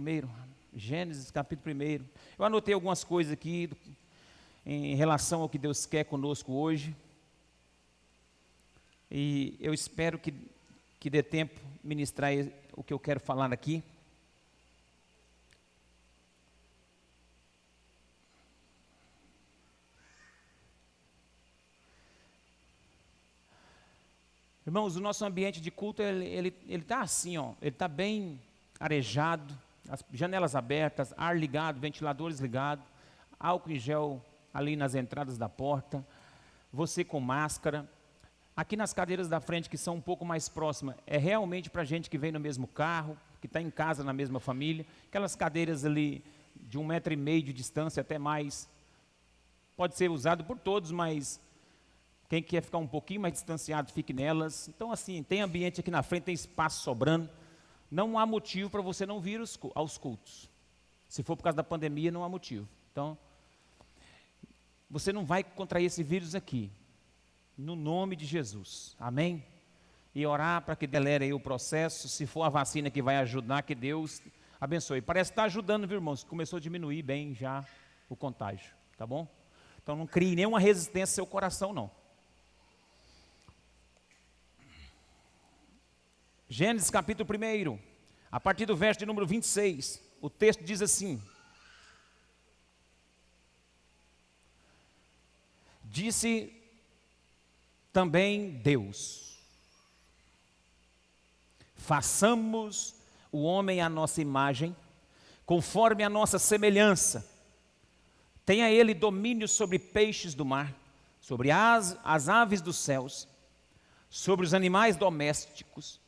1. Gênesis capítulo 1. Eu anotei algumas coisas aqui em relação ao que Deus quer conosco hoje. E eu espero que dê tempo de ministrar o que eu quero falar aqui. Irmãos, o nosso ambiente de culto, ele está assim, ó, ele está bem arejado, as janelas abertas, ar ligado, ventiladores ligados, álcool em gel ali nas entradas da porta, você com máscara. Aqui nas cadeiras da frente, que são um pouco mais próximas, é realmente para gente que vem no mesmo carro, que está em casa na mesma família. Aquelas cadeiras ali de 1,5 metro de distância, até mais, pode ser usado por todos, mas quem quer ficar um pouquinho mais distanciado, fique nelas. Então, assim, tem ambiente aqui na frente, tem espaço sobrando. Não há motivo para você não vir aos cultos. Se for por causa da pandemia, não há motivo. Então, você não vai contrair esse vírus aqui. No nome de Jesus. Amém? E orar para que acelere aí o processo. Se for a vacina que vai ajudar, que Deus abençoe. Parece que está ajudando, viu, irmãos? Começou a diminuir bem já o contágio. Tá bom? Então, não crie nenhuma resistência no seu coração, não. Gênesis capítulo 1, a partir do verso de número 26, o texto diz assim: disse também Deus: façamos o homem à nossa imagem, conforme a nossa semelhança. Tenha ele domínio sobre peixes do mar, sobre as aves dos céus, sobre os animais domésticos,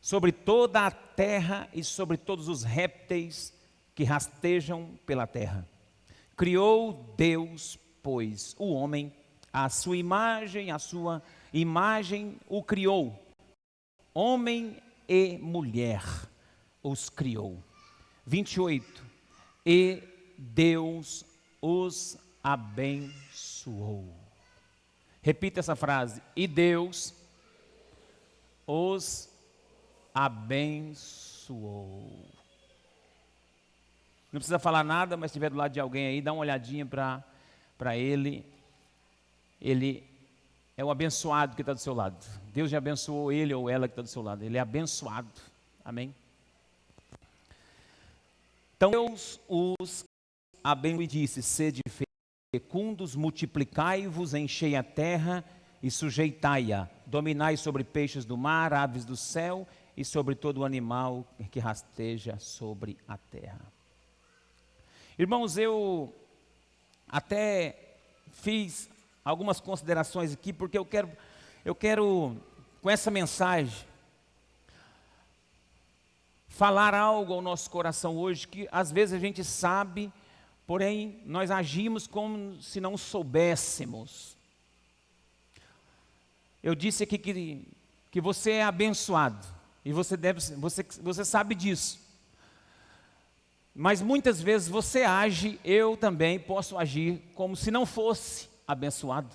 sobre toda a terra e sobre todos os répteis que rastejam pela terra. Criou Deus, pois, o homem, a sua imagem o criou. Homem e mulher os criou. 28. E Deus os abençoou. Repita essa frase. E Deus os abençoou. Não precisa falar nada, mas se estiver do lado de alguém aí, dá uma olhadinha para ele. Ele é o abençoado que está do seu lado. Deus já abençoou ele ou ela que está do seu lado. Ele é abençoado. Amém? Então Deus os abençoou e disse: sede fecundos, multiplicai-vos, enchei a terra e sujeitai-a. Dominai sobre peixes do mar, aves do céu e sobre todo o animal que rasteja sobre a terra. Irmãos, eu até fiz algumas considerações aqui, porque eu quero com essa mensagem falar algo ao nosso coração hoje, que às vezes a gente sabe, porém nós agimos como se não soubéssemos. Eu disse aqui que você é abençoado. E você sabe disso. Mas muitas vezes você age, eu também posso agir como se não fosse abençoado.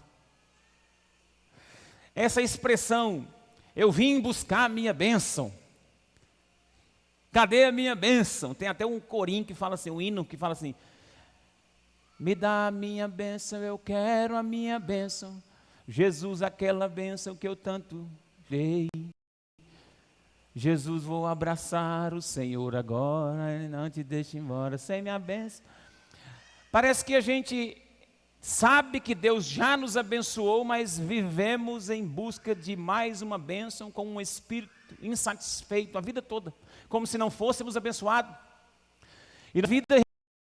Essa expressão, eu vim buscar a minha bênção. Cadê a minha bênção? Tem até um corinho que fala assim, um hino que fala assim: me dá a minha bênção, eu quero a minha bênção. Jesus, aquela bênção que eu tanto dei. Jesus, vou abraçar o Senhor agora, não te deixe embora sem minha bênção. Parece que a gente sabe que Deus já nos abençoou, mas vivemos em busca de mais uma bênção com um espírito insatisfeito a vida toda, como se não fôssemos abençoados. E na vida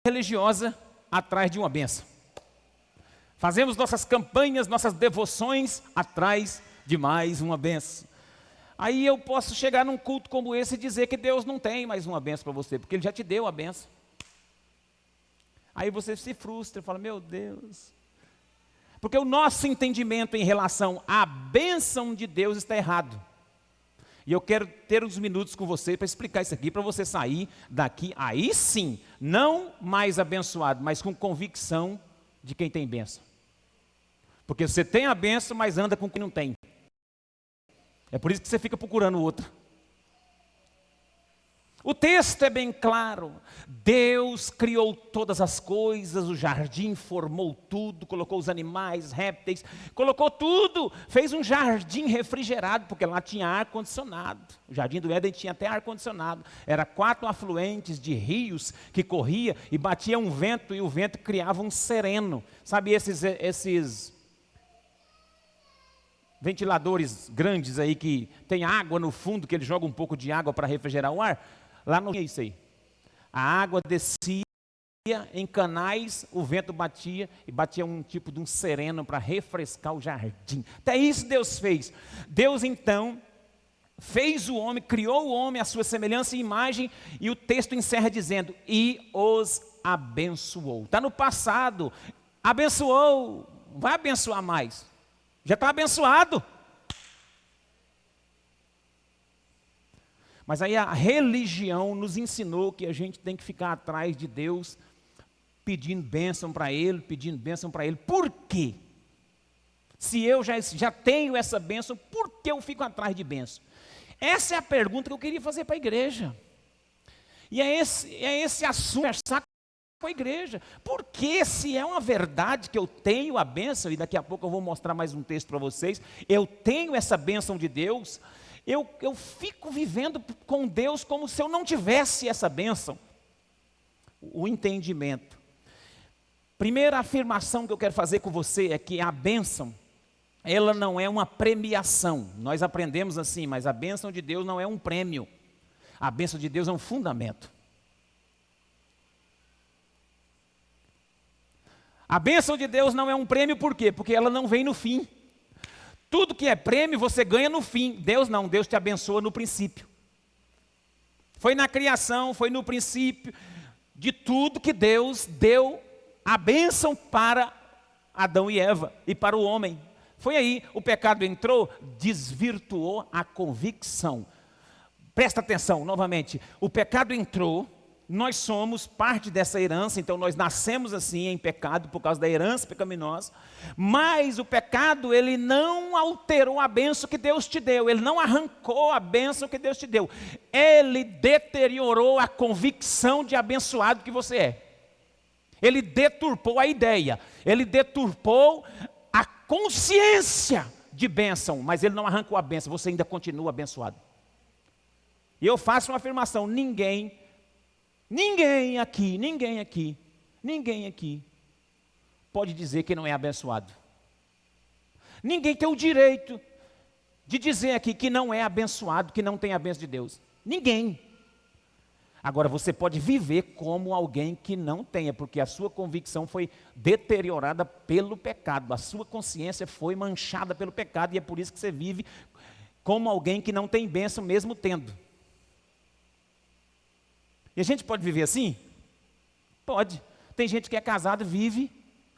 religiosa, atrás de uma bênção. Fazemos nossas campanhas, nossas devoções atrás de mais uma bênção. Aí eu posso chegar num culto como esse e dizer que Deus não tem mais uma bênção para você, porque Ele já te deu a bênção. Aí você se frustra e fala: meu Deus. Porque o nosso entendimento em relação à bênção de Deus está errado. E eu quero ter uns minutos com você para explicar isso aqui, para você sair daqui, aí sim, não mais abençoado, mas com convicção de quem tem bênção. Porque você tem a bênção, mas anda com quem não tem. É por isso que você fica procurando outra. O texto é bem claro. Deus criou todas as coisas, o jardim formou tudo, colocou os animais, répteis, colocou tudo, fez um jardim refrigerado, porque lá tinha ar-condicionado. O jardim do Éden tinha até ar-condicionado. Era 4 afluentes de rios que corria e batia um vento, e o vento criava um sereno. Sabe esses ventiladores grandes aí que tem água no fundo, que ele joga um pouco de água para refrigerar o ar? Lá não tinha isso aí. A água descia em canais, o vento batia e batia um tipo de um sereno para refrescar o jardim. Até isso Deus fez. Deus então fez o homem, criou o homem à sua semelhança e imagem, e o texto encerra dizendo: e os abençoou. Está no passado. Abençoou. Vai abençoar mais. Já está abençoado. Mas aí a religião nos ensinou que a gente tem que ficar atrás de Deus, pedindo bênção para Ele, pedindo bênção para Ele. Por quê? Se eu já tenho essa bênção, por que eu fico atrás de bênção? Essa é a pergunta que eu queria fazer para a igreja. E é esse assunto, conversar com a igreja. Porque se é uma verdade que eu tenho a bênção, e daqui a pouco eu vou mostrar mais um texto para vocês, eu tenho essa bênção de Deus, eu fico vivendo com Deus como se eu não tivesse essa bênção. O entendimento. Primeira afirmação que eu quero fazer com você é que a bênção, ela não é uma premiação. Nós aprendemos assim, mas a bênção de Deus não é um prêmio. A bênção de Deus é um fundamento. A bênção de Deus não é um prêmio, por quê? Porque ela não vem no fim. Tudo que é prêmio você ganha no fim. Deus não, Deus te abençoa no princípio. Foi na criação, foi no princípio de tudo que Deus deu a bênção para Adão e Eva e para o homem. Foi aí, o pecado entrou, desvirtuou a convicção. Presta atenção, novamente, o pecado entrou, nós somos parte dessa herança, então nós nascemos assim em pecado por causa da herança pecaminosa, mas o pecado, ele não alterou a bênção que Deus te deu, ele não arrancou a bênção que Deus te deu, ele deteriorou a convicção de abençoado que você é. Ele deturpou a ideia, ele deturpou a consciência de bênção, mas ele não arrancou a bênção, você ainda continua abençoado. E eu faço uma afirmação, ninguém aqui pode dizer que não é abençoado. Ninguém tem o direito de dizer aqui que não é abençoado, que não tem a bênção de Deus. Ninguém. Agora você pode viver como alguém que não tenha, porque a sua convicção foi deteriorada pelo pecado, a sua consciência foi manchada pelo pecado, e é por isso que você vive como alguém que não tem bênção mesmo tendo. E a gente pode viver assim? Pode. Tem gente que é casado e vive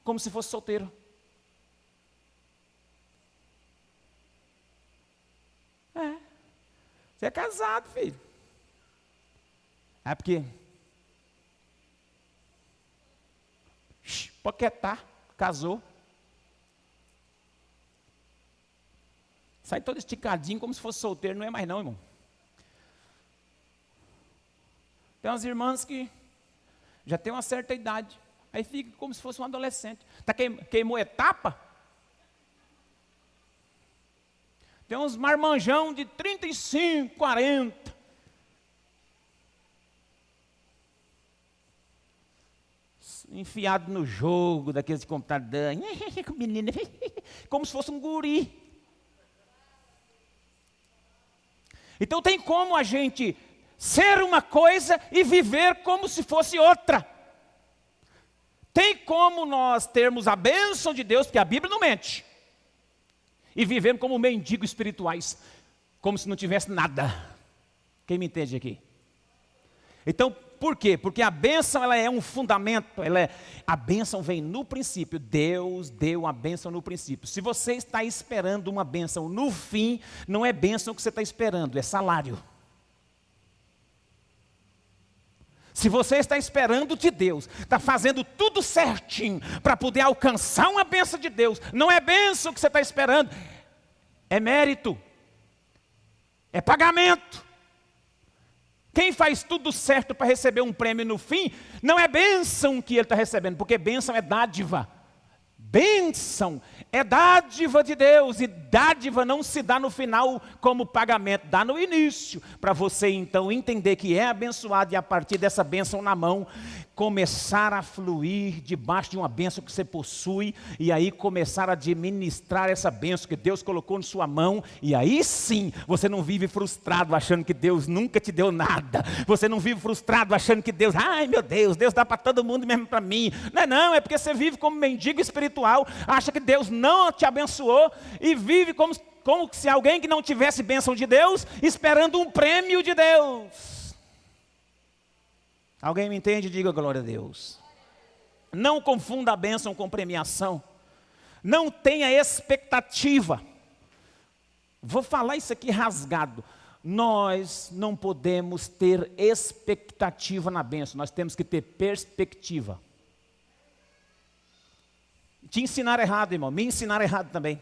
como se fosse solteiro. Você é casado, filho. É porque poquetar, casou. Sai todo esticadinho como se fosse solteiro, não é mais não, irmão. Tem umas irmãs que já tem uma certa idade, aí fica como se fosse um adolescente. Queimou etapa? Tem uns marmanjão de 35, 40. Enfiado no jogo daqueles de computador. Menina, como se fosse um guri. Então tem como a gente ser uma coisa e viver como se fosse outra. Tem como nós termos a bênção de Deus, porque a Bíblia não mente, e vivemos como mendigos espirituais, como se não tivesse nada. Quem me entende aqui? Então, por quê? Porque a bênção, ela é um fundamento, a bênção vem no princípio. Deus deu a bênção no princípio. Se você está esperando uma bênção no fim, não é bênção que você está esperando, é salário. Se você está esperando de Deus, está fazendo tudo certinho para poder alcançar uma bênção de Deus, não é bênção que você está esperando, é mérito, é pagamento. Quem faz tudo certo para receber um prêmio no fim, não é bênção que ele está recebendo, porque bênção é dádiva. Bênção é dádiva de Deus, e dádiva não se dá no final como pagamento, dá no início, para você então entender que é abençoado e a partir dessa bênção na mão, começar a fluir debaixo de uma bênção que você possui, e aí começar a administrar essa bênção que Deus colocou na sua mão, e aí sim, você não vive frustrado achando que Deus nunca te deu nada, você não vive frustrado achando que Deus, ai meu Deus dá para todo mundo mesmo para mim, não, é porque você vive como mendigo espiritual, acha que Deus não te abençoou, e vive como se alguém que não tivesse bênção de Deus, esperando um prêmio de Deus. Alguém me entende? Diga glória a Deus. Não confunda a bênção com premiação. Não tenha expectativa. Vou falar isso aqui rasgado. Nós não podemos ter expectativa na bênção. Nós temos que ter perspectiva. Te ensinaram errado, irmão. Me ensinaram errado também.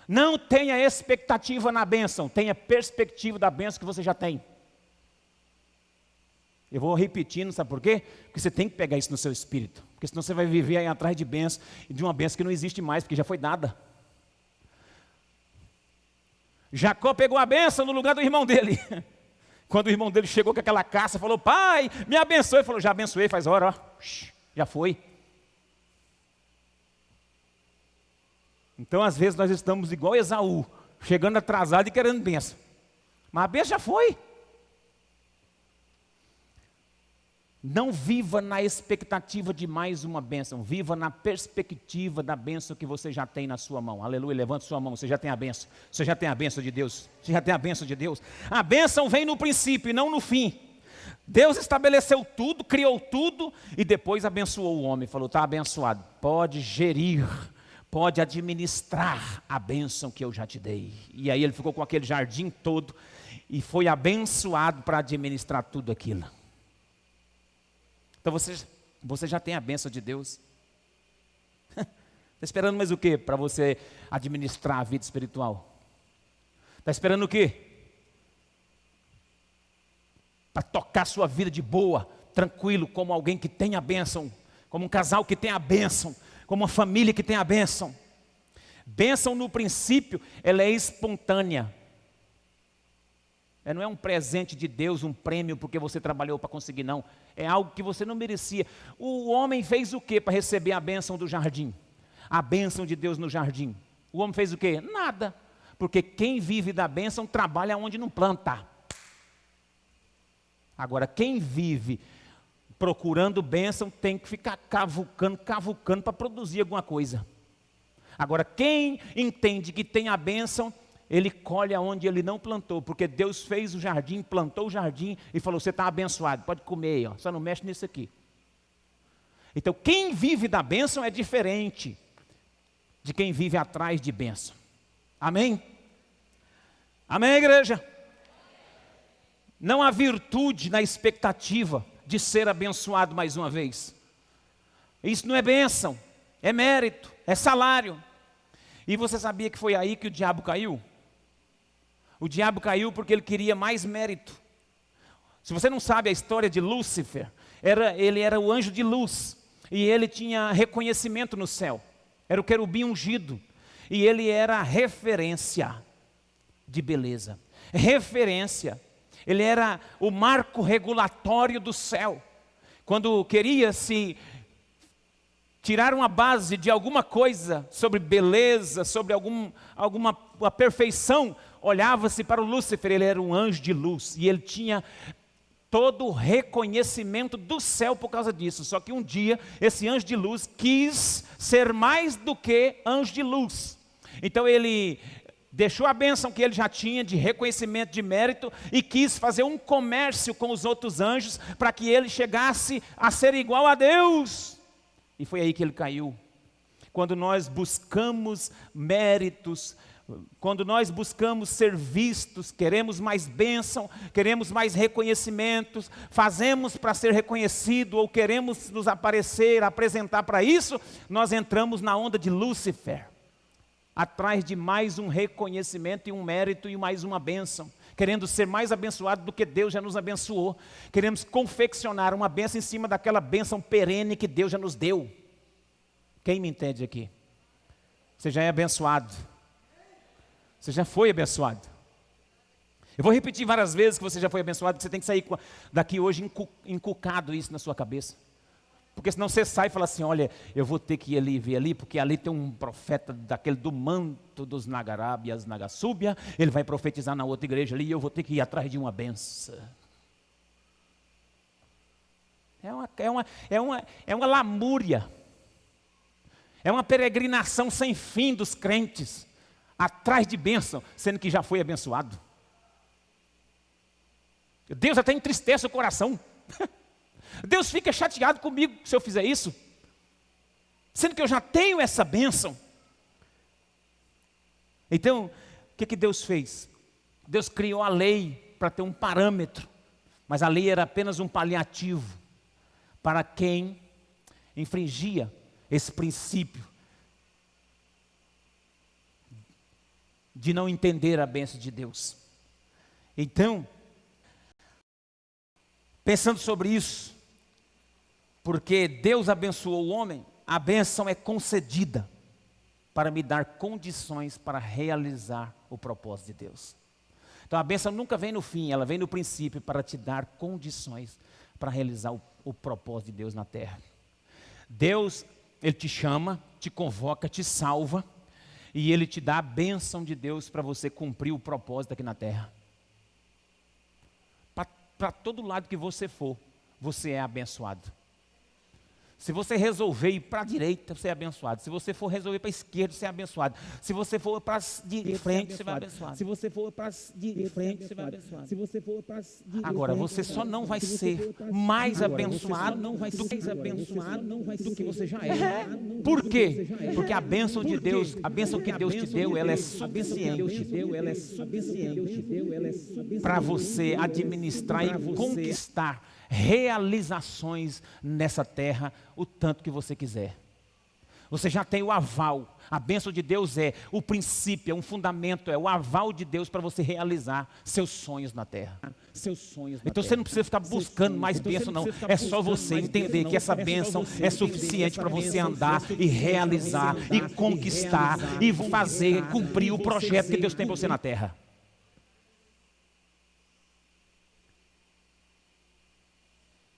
Não tenha expectativa na bênção. Tenha perspectiva da bênção que você já tem. Eu vou repetindo, sabe por quê? Porque você tem que pegar isso no seu espírito. Porque senão você vai viver aí atrás de bênção, e de uma bênção que não existe mais, porque já foi dada. Jacó pegou a bênção no lugar do irmão dele. Quando o irmão dele chegou com aquela caça, falou, pai, me abençoe. Ele falou, já abençoei, faz hora, ó. Já foi. Então, às vezes, nós estamos igual Esaú, chegando atrasado e querendo bênção. Mas a bênção já foi. Não viva na expectativa de mais uma bênção, viva na perspectiva da bênção que você já tem na sua mão. Aleluia, levante sua mão, você já tem a bênção, você já tem a bênção de Deus, você já tem a bênção de Deus. A bênção vem no princípio e não no fim. Deus estabeleceu tudo, criou tudo e depois abençoou o homem, falou, está abençoado, pode gerir, pode administrar a bênção que eu já te dei. E aí ele ficou com aquele jardim todo e foi abençoado para administrar tudo aquilo. Então você já tem a bênção de Deus. Está esperando mais o quê? Para você administrar a vida espiritual. Está esperando o quê? Para tocar sua vida de boa, tranquilo, como alguém que tem a bênção, como um casal que tem a bênção, como uma família que tem a bênção. Bênção no princípio, ela é espontânea. Não é um presente de Deus, um prêmio porque você trabalhou para conseguir, não. É algo que você não merecia. O homem fez o quê para receber a bênção do jardim? A bênção de Deus no jardim. O homem fez o quê? Nada. Porque quem vive da bênção trabalha onde não planta. Agora, quem vive procurando bênção tem que ficar cavucando para produzir alguma coisa. Agora, quem entende que tem a bênção, ele colhe aonde ele não plantou, porque Deus fez o jardim, plantou o jardim e falou, você está abençoado, pode comer aí, ó, só não mexe nisso aqui. Então quem vive da bênção é diferente de quem vive atrás de bênção. Amém? Amém, igreja? Não há virtude na expectativa de ser abençoado mais uma vez. Isso não é bênção, é mérito, é salário. E você sabia que foi aí que o diabo caiu? O diabo caiu porque ele queria mais mérito. Se você não sabe a história de Lúcifer, ele era o anjo de luz, e ele tinha reconhecimento no céu, era o querubim ungido, e ele era referência de beleza, referência, ele era o marco regulatório do céu. Quando queria se tirar uma base de alguma coisa sobre beleza, sobre alguma perfeição, olhava-se para o Lúcifer, ele era um anjo de luz, e ele tinha todo o reconhecimento do céu por causa disso. Só que um dia, esse anjo de luz quis ser mais do que anjo de luz. Então ele deixou a bênção que ele já tinha de reconhecimento de mérito e quis fazer um comércio com os outros anjos para que ele chegasse a ser igual a Deus. E foi aí que ele caiu. Quando nós buscamos méritos, quando nós buscamos ser vistos, queremos mais bênção, queremos mais reconhecimentos, fazemos para ser reconhecido ou queremos nos apresentar para isso, nós entramos na onda de Lúcifer, atrás de mais um reconhecimento e um mérito e mais uma bênção. querendo ser mais abençoado do que Deus já nos abençoou. Queremos confeccionar uma bênção em cima daquela bênção perene que Deus já nos deu. Quem me entende aqui? Você já é abençoado. Você já foi abençoado. Eu vou repetir várias vezes que você já foi abençoado, que você tem que sair daqui hoje inculcado isso na sua cabeça. Porque senão você sai e fala assim, olha, eu vou ter que ir ali ver ali, porque ali tem um profeta daquele do manto dos Nagarábias, Nagasúbia, ele vai profetizar na outra igreja ali e eu vou ter que ir atrás de uma benção. É uma lamúria. É uma peregrinação sem fim dos crentes, atrás de bênção, sendo que já foi abençoado. Deus até entristece o coração. Deus fica chateado comigo se eu fizer isso, sendo que eu já tenho essa bênção. Então, o que Deus fez? Deus criou a lei para ter um parâmetro, mas a lei era apenas um paliativo para quem infringia esse princípio de não entender a bênção de Deus. Então, pensando sobre isso, porque Deus abençoou o homem, a bênção é concedida para me dar condições para realizar o propósito de Deus. Então a bênção nunca vem no fim, ela vem no princípio para te dar condições para realizar o propósito de Deus na terra. Deus, Ele te chama, te convoca, te salva, e Ele te dá a bênção de Deus para você cumprir o propósito aqui na terra. Para todo lado que você for, você é abençoado. Se você resolver ir para a direita, você é abençoado. Se você for resolver para a esquerda, você é abençoado. Se você for para de frente, você vai abençoado. Se você for para de frente, você vai abençoado. Se você for para agora, você só não vai ser mais abençoado do que você já é. Por quê? Porque a bênção de Deus, a bênção que Deus te deu, ela é suficiente para você administrar e conquistar realizações nessa terra o tanto que você quiser. Você já tem o aval. A bênção de Deus é o princípio, é um fundamento, é o aval de Deus para você realizar seus sonhos na terra. Então você não precisa ficar buscando mais bênção, não. É só você entender que essa bênção é suficiente para você andar e realizar e conquistar e fazer, cumprir o projeto que Deus tem para você na terra.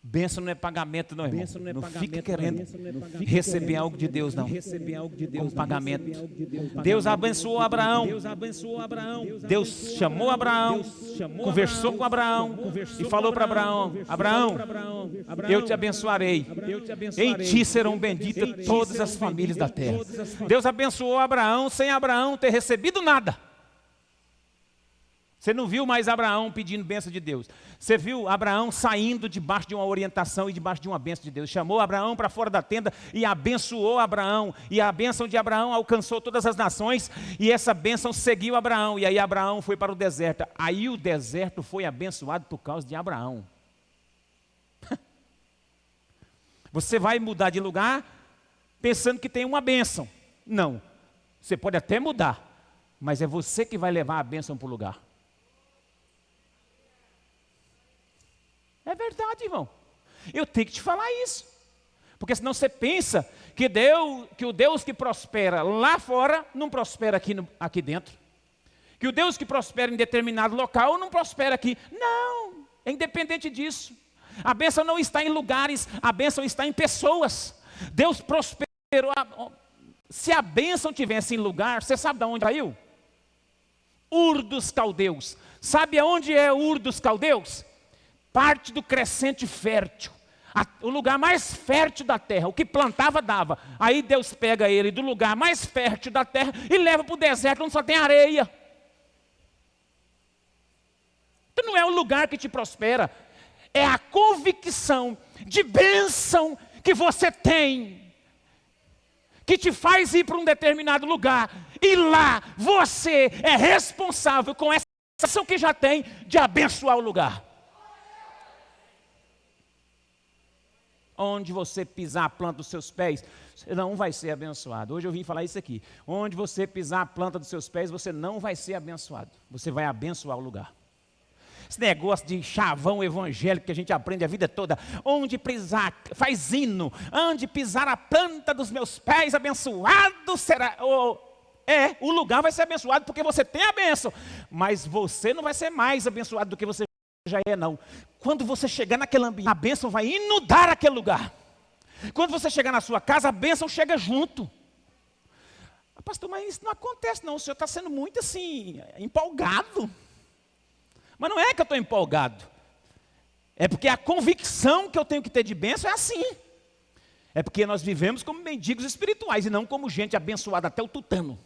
Bênção não é pagamento, não, irmão. Não fique querendo receber algo de Deus, não. Como pagamento. Deus abençoou Abraão. Deus chamou Abraão, conversou com Abraão e falou para Abraão: Abraão, eu te abençoarei. Em ti serão benditas todas as famílias da terra. Deus abençoou Abraão sem Abraão ter recebido nada. Você não viu mais Abraão pedindo bênção de Deus. Você viu Abraão saindo debaixo de uma orientação e debaixo de uma bênção de Deus. Chamou Abraão para fora da tenda e abençoou Abraão. E a bênção de Abraão alcançou todas as nações. E essa bênção seguiu Abraão. E aí Abraão foi para o deserto. Aí o deserto foi abençoado por causa de Abraão. Você vai mudar de lugar pensando que tem uma bênção. Não. Você pode até mudar. Mas é você que vai levar a bênção para o lugar. É verdade, irmão. Eu tenho que te falar isso. Porque senão você pensa que o Deus que prospera lá fora não prospera aqui dentro. Que o Deus que prospera em determinado local não prospera aqui. Não, é independente disso. A bênção não está em lugares, a bênção está em pessoas. Deus prosperou. Se a bênção tivesse em lugar, você sabe de onde saiu? Ur dos Caldeus. Sabe aonde é Ur dos Caldeus? Parte do crescente fértil, o lugar mais fértil da terra, o que plantava dava. Aí Deus pega ele do lugar mais fértil da terra e leva para o deserto onde só tem areia. Então não é o lugar que te prospera, é a convicção de bênção que você tem, que te faz ir para um determinado lugar, e lá você é responsável com essa ação que já tem de abençoar o lugar. Onde você pisar a planta dos seus pés, você não vai ser abençoado. Hoje eu vim falar isso aqui. Onde você pisar a planta dos seus pés, você não vai ser abençoado. Você vai abençoar o lugar. Esse negócio de chavão evangélico que a gente aprende a vida toda. Onde pisar, faz hino. Onde pisar a planta dos meus pés, abençoado será. O lugar vai ser abençoado porque você tem a bênção. Mas você não vai ser mais abençoado do que você já é, não. Quando você chegar naquele ambiente, a bênção vai inundar aquele lugar. Quando você chegar na sua casa, a bênção chega junto. Pastor, mas isso não acontece não, o senhor está sendo muito assim, empolgado. Mas não é que eu estou empolgado. É porque a convicção que eu tenho que ter de bênção é assim. É porque nós vivemos como mendigos espirituais e não como gente abençoada até o tutano.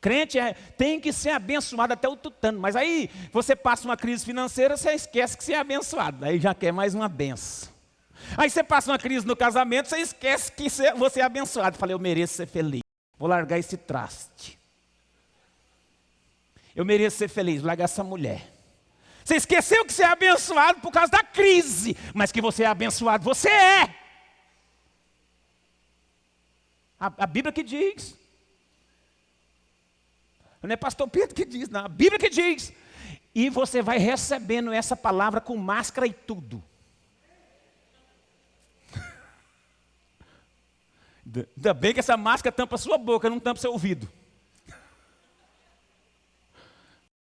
Crente tem que ser abençoado até o tutano. Mas aí você passa uma crise financeira, você esquece que você é abençoado. Aí já quer mais uma benção. Aí você passa uma crise no casamento, você esquece que você é abençoado. Falei, eu mereço ser feliz. Vou largar esse traste. Eu mereço ser feliz, vou largar essa mulher. Você esqueceu que você é abençoado por causa da crise. Mas que você é abençoado, você é. A Bíblia que diz. Não é pastor Pedro que diz, não. A Bíblia que diz. E você vai recebendo essa palavra com máscara e tudo. Ainda bem que essa máscara tampa a sua boca, não tampa seu ouvido.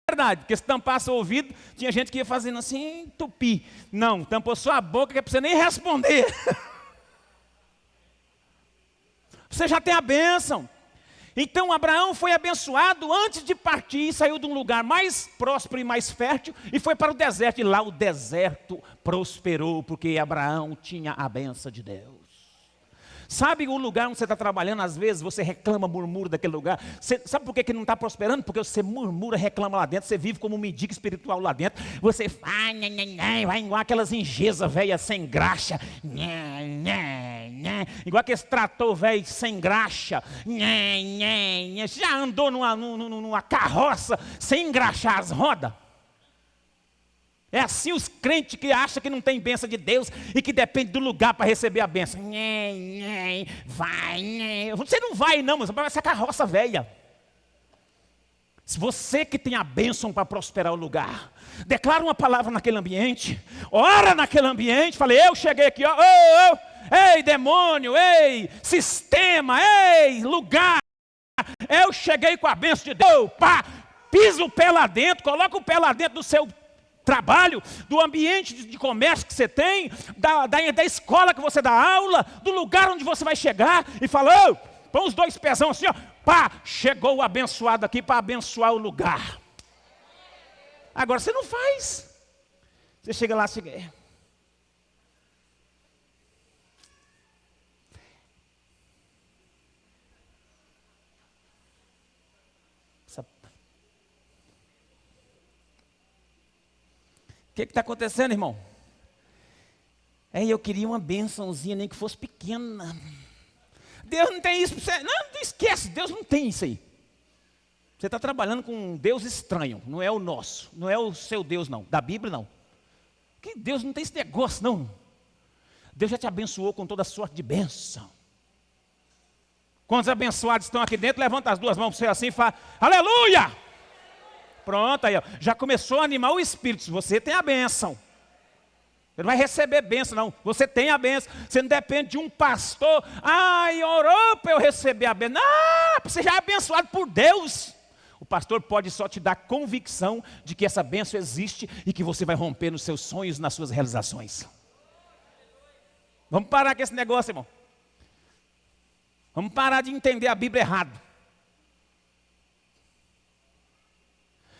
Verdade, porque se tampasse o ouvido, tinha gente que ia fazendo assim, entupir. Não, tampou só a boca, que é para você nem responder. Você já tem a bênção. Então Abraão foi abençoado antes de partir, saiu de um lugar mais próspero e mais fértil e foi para o deserto. E lá o deserto prosperou, porque Abraão tinha a bênção de Deus. Sabe o lugar onde você está trabalhando, às vezes você reclama, murmura daquele lugar. Sabe por que não está prosperando? Porque você murmura, reclama lá dentro, você vive como um mendigo espiritual lá dentro. Você vai igual aquelas engesas velhas sem graxa. Igual aqueles trator velho sem graxa. Você já andou numa carroça sem engraxar as rodas? É assim os crentes que acham que não tem bênção de Deus e que depende do lugar para receber a bênção. Você não vai não, mas vai ser carroça velha. Se você que tem a bênção para prosperar o lugar, declara uma palavra naquele ambiente, ora naquele ambiente, fala, eu cheguei aqui, ei demônio, ei sistema, ei lugar, eu cheguei com a bênção de Deus, pá, pisa o pé lá dentro, coloca o pé lá dentro do seu trabalho, do ambiente de comércio que você tem, da escola que você dá aula, do lugar onde você vai chegar e fala, põe os dois pezão assim, ó, pá, chegou o abençoado aqui para abençoar o lugar. Agora você não faz. Você chega lá, chega. O que está acontecendo, irmão? Eu queria uma bênçãozinha, nem que fosse pequena. Deus não tem isso para você. Não, esquece, Deus não tem isso aí. Você está trabalhando com um Deus estranho, não é o nosso, não é o seu Deus não, da Bíblia não. Que Deus não tem esse negócio não. Deus já te abençoou com toda sorte de bênção. Quantos abençoados estão aqui dentro, levanta as duas mãos para você assim e fala, aleluia! Pronto, aí ó, já começou a animar o espírito. Se você tem a bênção, você não vai receber bênção não, você tem a bênção. Você não depende de um pastor, orou para eu receber a bênção. Não, você já é abençoado por Deus. O pastor pode só te dar convicção de que essa bênção existe e que você vai romper nos seus sonhos, nas suas realizações. Vamos parar com esse negócio, irmão. Vamos parar de entender a Bíblia errado.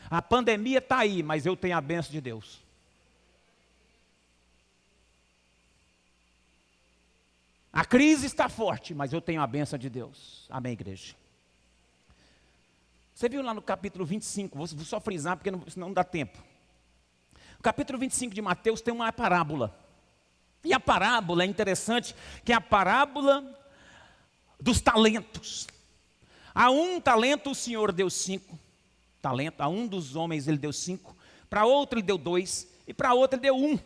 A pandemia está aí, mas eu tenho a bênção de Deus. A crise está forte, mas eu tenho a bênção de Deus. Amém, igreja? Você viu lá no capítulo 25, vou só frisar porque senão não dá tempo. O capítulo 25 de Mateus tem uma parábola. E a parábola é interessante, que é a parábola dos talentos. A um talento o Senhor deu 5 talentos, a um dos homens ele deu 5, para outro ele deu 2, e para outro ele deu 1.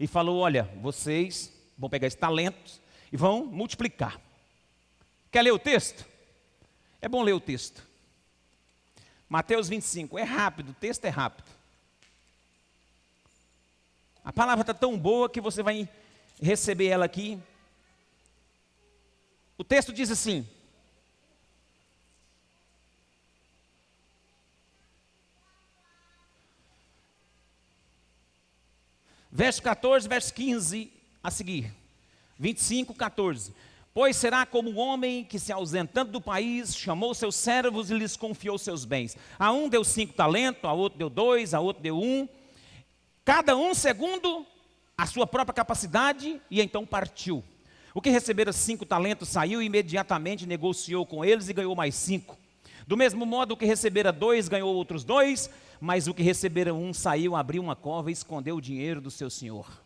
E falou, olha, vocês vão pegar esses talentos e vão multiplicar. Quer ler o texto? É bom ler o texto. Mateus 25, é rápido, o texto é rápido. A palavra está tão boa que você vai receber ela aqui. O texto diz assim: verso 14, verso 15 a seguir. 25, 14. Pois será como um homem que, se ausentando do país, chamou seus servos e lhes confiou seus bens. A um deu 5 talentos, a outro deu 2, a outro deu 1, cada um segundo a sua própria capacidade, e então partiu. O que recebera 5 talentos saiu e imediatamente negociou com eles e ganhou mais 5. Do mesmo modo, o que recebera 2 ganhou outros 2, mas o que recebera 1 saiu, abriu uma cova e escondeu o dinheiro do seu senhor.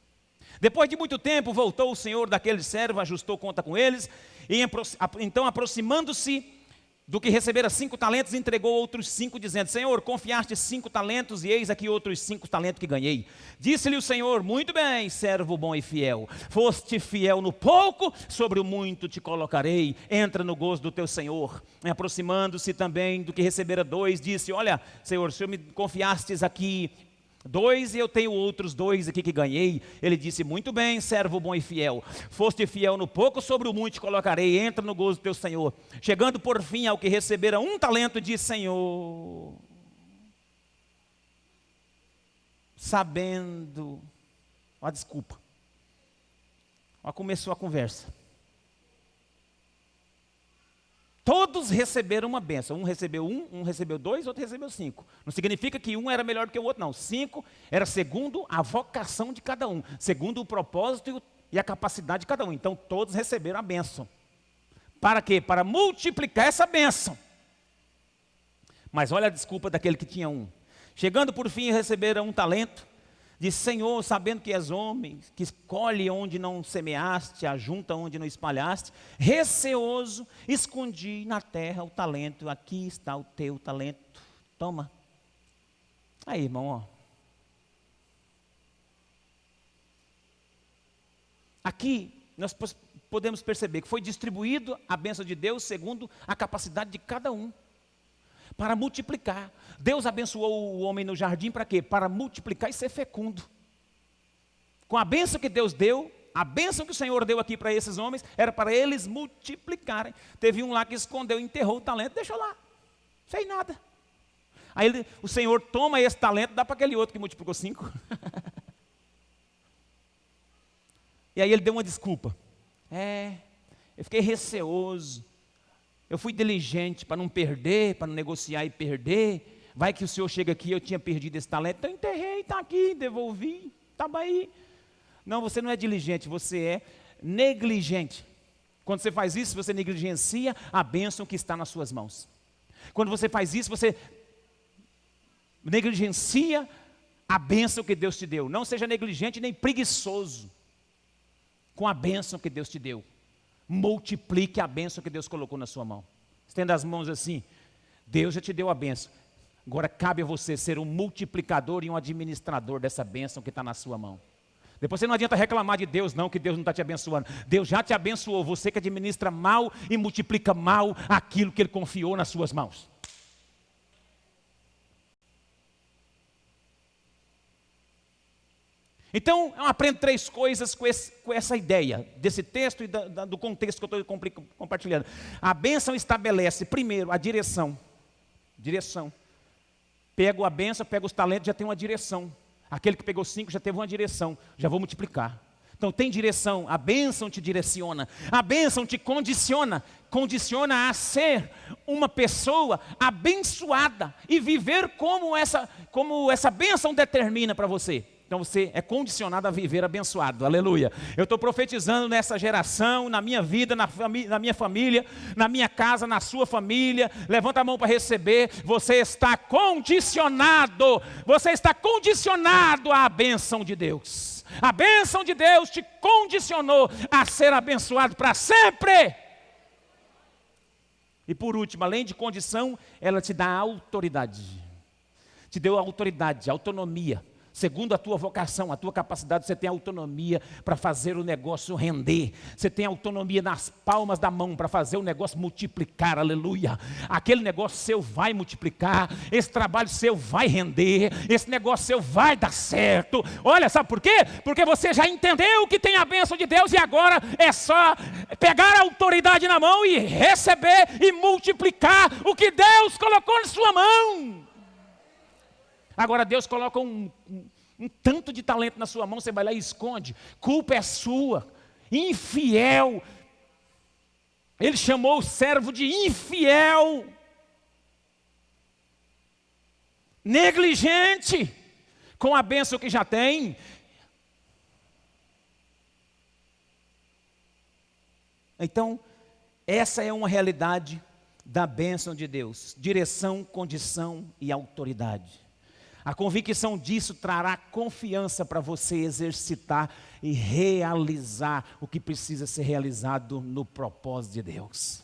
Depois de muito tempo, voltou o senhor daquele servo, ajustou conta com eles, e então, aproximando-se do que recebera 5 talentos, entregou outros 5, dizendo: Senhor, confiaste 5 talentos, e eis aqui outros 5 talentos que ganhei. Disse-lhe o Senhor: muito bem, servo bom e fiel, foste fiel no pouco, sobre o muito te colocarei, entra no gozo do teu Senhor. E aproximando-se também do que recebera 2, disse: olha, Senhor, o Senhor me confiastes aqui 2 e eu tenho outros 2 aqui que ganhei. Ele disse: muito bem, servo bom e fiel, foste fiel no pouco, sobre o muito te colocarei, entra no gozo do teu Senhor. Chegando por fim ao que recebera 1 talento, disse: Senhor, sabendo, ó, desculpa, ó, começou a conversa. Todos receberam uma bênção. Um recebeu 1, um recebeu 2, outro recebeu 5. Não significa que um era melhor do que o outro, não. 5 era segundo a vocação de cada um, segundo o propósito e a capacidade de cada um. Então todos receberam a bênção. Para quê? Para multiplicar essa bênção. Mas olha a desculpa daquele que tinha 1. Chegando por fim, receberam 1 talento. Disse: Senhor, sabendo que és homem, que escolhe onde não semeaste, ajunta onde não espalhaste, receoso, escondi na terra o talento. Aqui está o teu talento. Toma. Aí, irmão, ó. Aqui nós podemos perceber que foi distribuído a bênção de Deus segundo a capacidade de cada um, para multiplicar. Deus abençoou o homem no jardim para quê? Para multiplicar e ser fecundo. Com a bênção que Deus deu, a bênção que o Senhor deu aqui para esses homens, era para eles multiplicarem. Teve um lá que escondeu, enterrou o talento, deixou lá, sem nada. Aí o Senhor toma esse talento, dá para aquele outro que multiplicou 5. E aí ele deu uma desculpa. Eu fiquei receoso. Eu fui diligente para não perder, para não negociar e perder. Vai que o senhor chega aqui, eu tinha perdido esse talento. Então enterrei, está aqui, devolvi, estava aí. Não, você não é diligente, você é negligente. Quando você faz isso, você negligencia a bênção que está nas suas mãos. Quando você faz isso, você negligencia a bênção que Deus te deu. Não seja negligente nem preguiçoso com a bênção que Deus te deu. Multiplique a bênção que Deus colocou na sua mão. Estenda as mãos assim. Deus já te deu a bênção. Agora cabe a você ser um multiplicador e um administrador dessa bênção que está na sua mão. Depois você não adianta reclamar de Deus não, que Deus não está te abençoando. Deus já te abençoou. Você que administra mal e multiplica mal aquilo que Ele confiou nas suas mãos. Então, eu aprendo 3 coisas com essa ideia, desse texto e do contexto que eu estou compartilhando. A bênção estabelece, primeiro, a direção. Direção. Pego a bênção, pego os talentos, já tem uma direção. Aquele que pegou 5 já teve uma direção, já vou multiplicar. Então tem direção, a bênção te direciona, a bênção te condiciona a ser uma pessoa abençoada e viver como essa bênção determina para você. Então você é condicionado a viver abençoado, aleluia. Eu estou profetizando nessa geração, na minha vida, na minha família, na minha casa, na sua família. Levanta a mão para receber. Você está condicionado à bênção de Deus. A bênção de Deus te condicionou a ser abençoado para sempre. E por último, além de condição, ela te dá autoridade. Te deu autoridade, autonomia. Segundo a tua vocação, a tua capacidade, você tem autonomia para fazer o negócio render. Você tem autonomia nas palmas da mão para fazer o negócio multiplicar, aleluia. Aquele negócio seu vai multiplicar, esse trabalho seu vai render, esse negócio seu vai dar certo. Olha, sabe por quê? Porque você já entendeu que tem a bênção de Deus e agora é só pegar a autoridade na mão e receber e multiplicar o que Deus colocou na sua mão. Agora Deus coloca um tanto de talento na sua mão, você vai lá e esconde. Culpa é sua. Infiel. Ele chamou o servo de infiel. Negligente. Com a bênção que já tem. Então, essa é uma realidade da bênção de Deus. Direção, condição e autoridade. A convicção disso trará confiança para você exercitar e realizar o que precisa ser realizado no propósito de Deus.